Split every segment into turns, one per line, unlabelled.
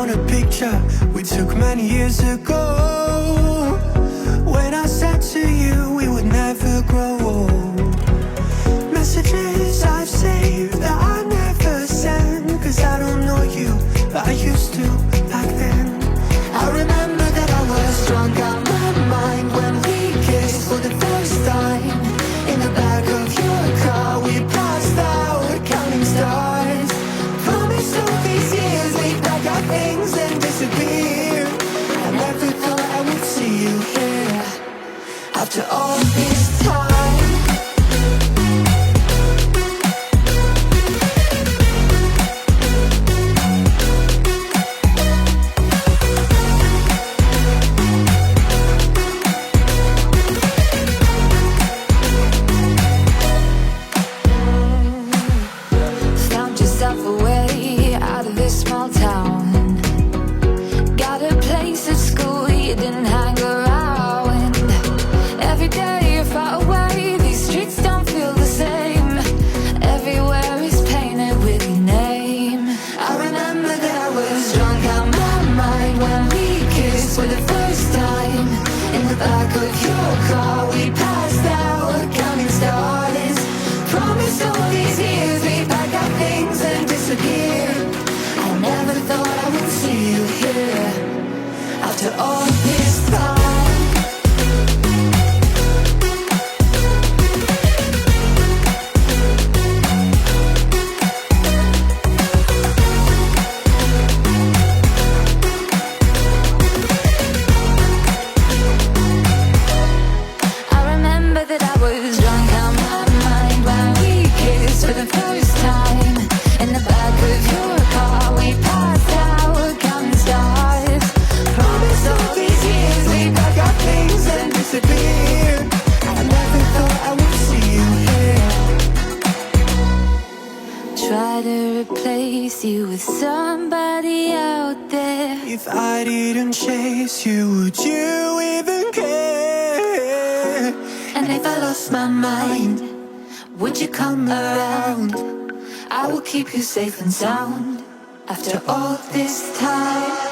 on a picture we took many years ago, when I said to you we would never grow old. Messages I've saved that I never send, cause I don't know you, but I used to back then. I remember that I was drunk out my mind when we kissed for the first time. In the back of your car we passed out counting stars. Promised all these years we'd pack our things and disappear. I never thought I would see you here after all this time. If I didn't chase you, would you even care? And if I lost my mind, would you come around? I will keep you safe and sound after all this time.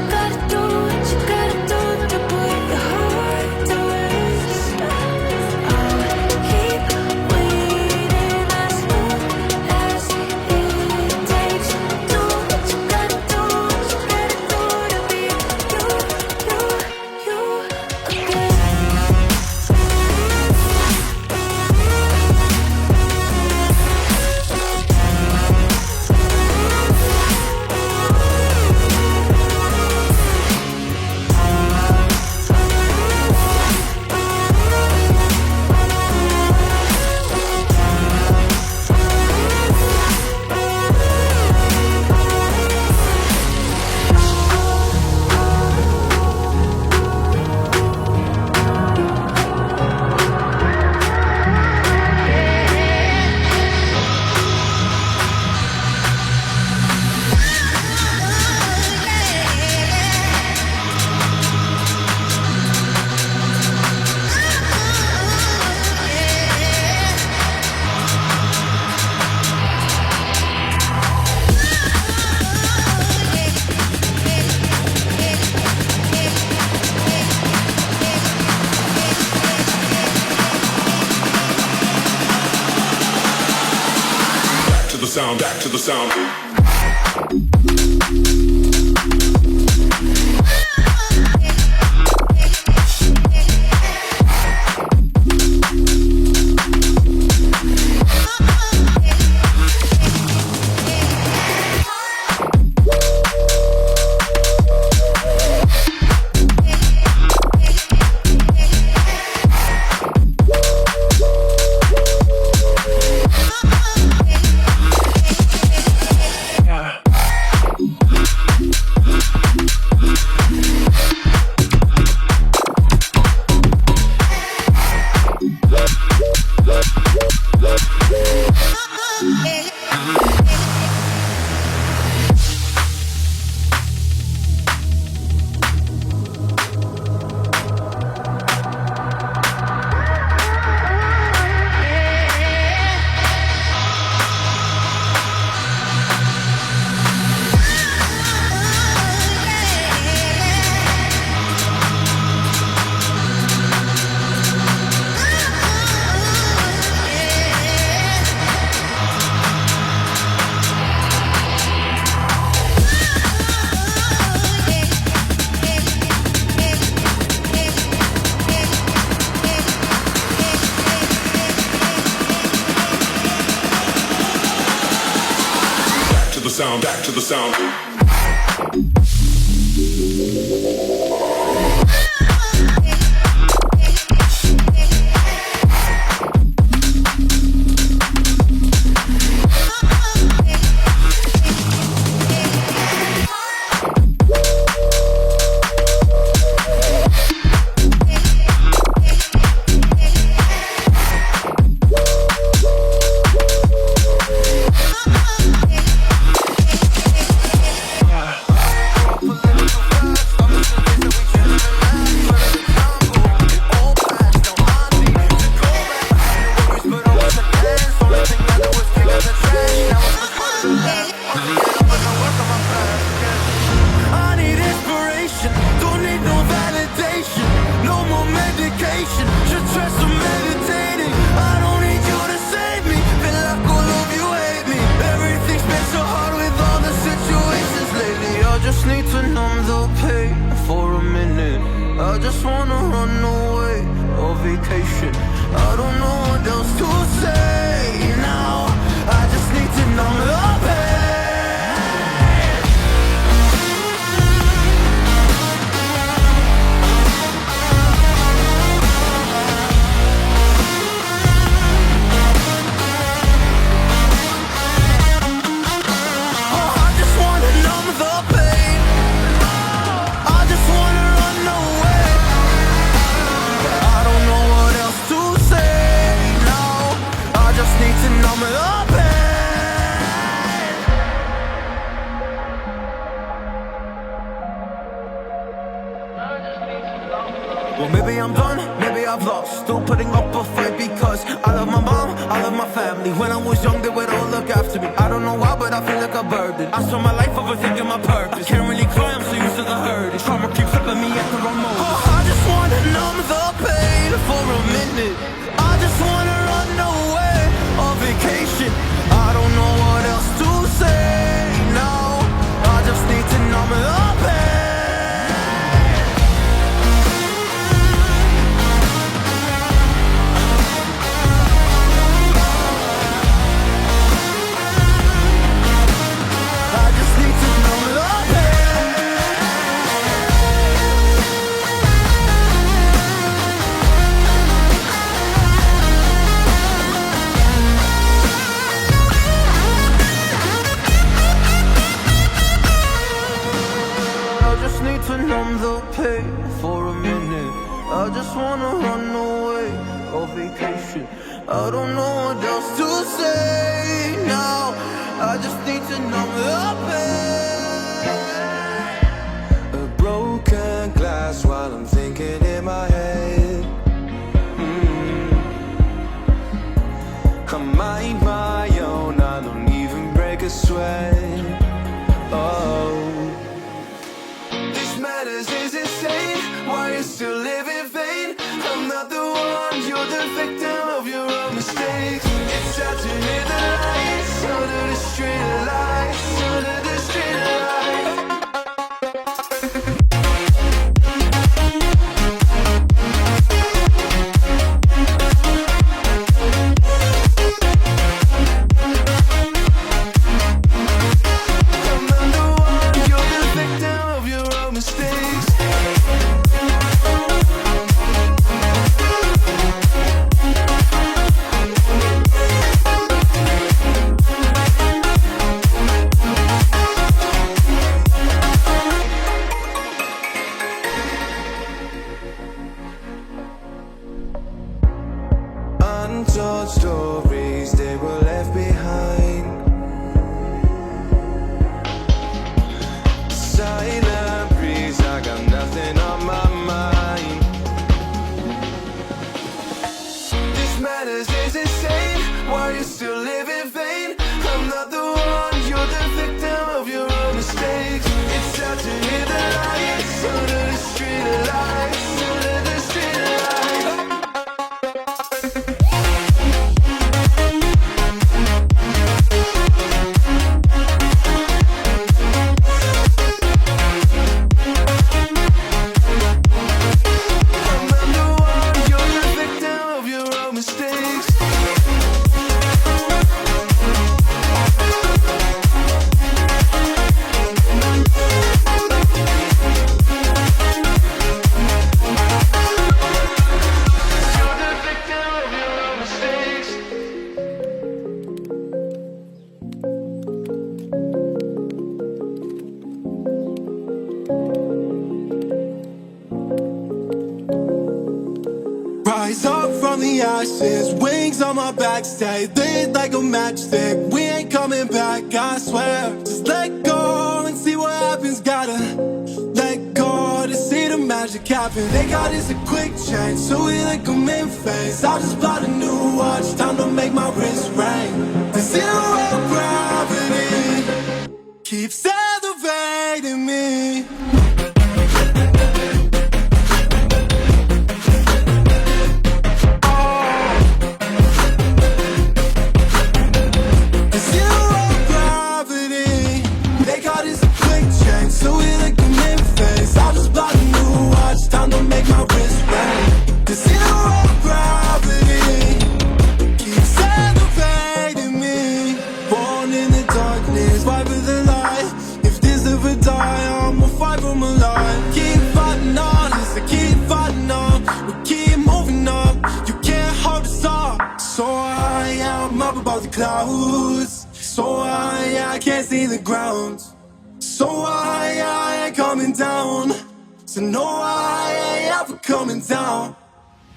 Gotta do
sound, back to the sound. Sound, back to the sound.
Well, maybe I'm done, maybe I've lost. Still putting up a fight because I love my mom, I love my family. When I was young, they would all look after me. I don't know why, but I feel like a burden. I spent my life overthinking my purpose. I can't really cry, I'm so used to the hurt. Trauma keeps flipping me at the wrong moment. Oh, I just wanna numb the pain for a minute. I just wanna run away on vacation. I don't know what else to say now. I just need to numb the pain. To numb the pain for a minute. I just wanna run away on vacation. I don't know what else to say now. I just need to numb the pain. A broken glass while I'm thinking in my head. I mind my own, I don't even break a sweat. Oh, matters is insane. Why you still live in vain? I'm not the one, you're the victim of your own mistakes. It's sad to hear the lights under the street. you still live in vain. I'm not the one, you're the victim of your own mistakes. It's sad to hear the lights under the street lights, under the street lights.
Rise up from the ashes, wings on my back, stay lit like a matchstick. We ain't coming back, I swear. Just let go and see what happens. Gotta let go to see the magic happen. They got us a quick change, so we like them in phase. I just bought a new watch, time to make my wrist ring. The zero gravity keeps elevating me. So we like them in phase. I just bought a new watch, time to make my wrist ring. The zero gravity keeps elevating me. Born in the darkness, fight for the light. If this ever die, I'ma fight for my life. Keep fighting on, I keep fighting on. We keep moving up, you can't hold us up. So I'm up above the clouds. So I can't see the ground. So I ain't coming down. So no, I ain't ever coming down.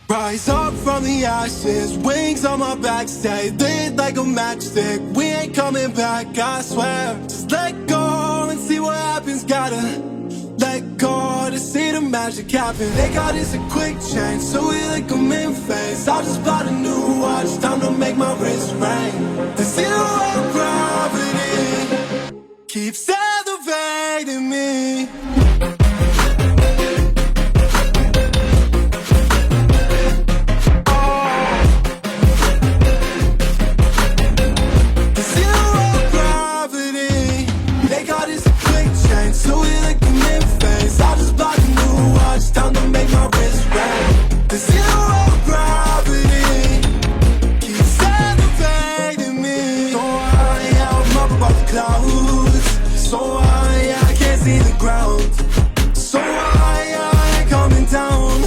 Rise up from the ashes, wings on my back, stay lit like a matchstick. We ain't coming back, I swear. Just let go and see what happens. Gotta let go to see the magic happen. They got us a quick change, so we like them in phase. I just bought a new watch, time to make my wrist ring. The zero gravity keeps elevating me. The zero gravity, they got us a quick change, so we like them in phase. I just bought a new watch, time to make my wrist ring. The zero gravity keeps elevating me. So I'm up above the clouds. So I can't see the ground. So I ain't coming down.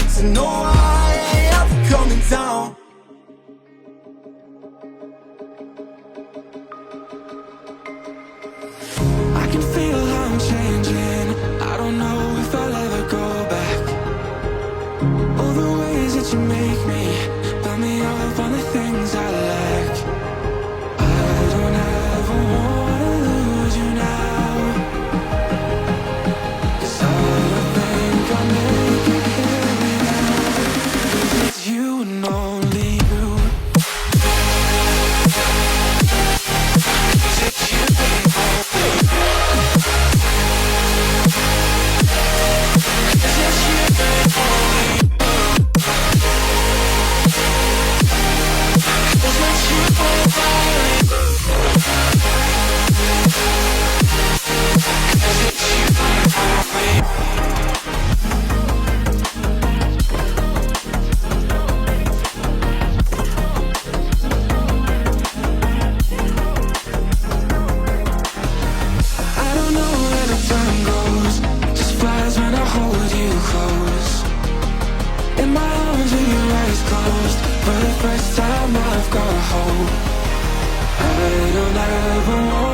So no, I ain't ever coming down.
I can feel how I'm changing. I don't know if I'll ever go back. All the ways that you make me, build me up on the things I lack. I don't ever wanna lose you now. 'Cause I think I'll make it here now. 'Cause it's you and only you. 'Cause it's you and only you. 'Cause it's you and only you. 'Cause it's you and only you. I don't know where the time goes, just flies when I hold you close. In my arms with your eyes closed, for the first time I've got hope. I don't ever want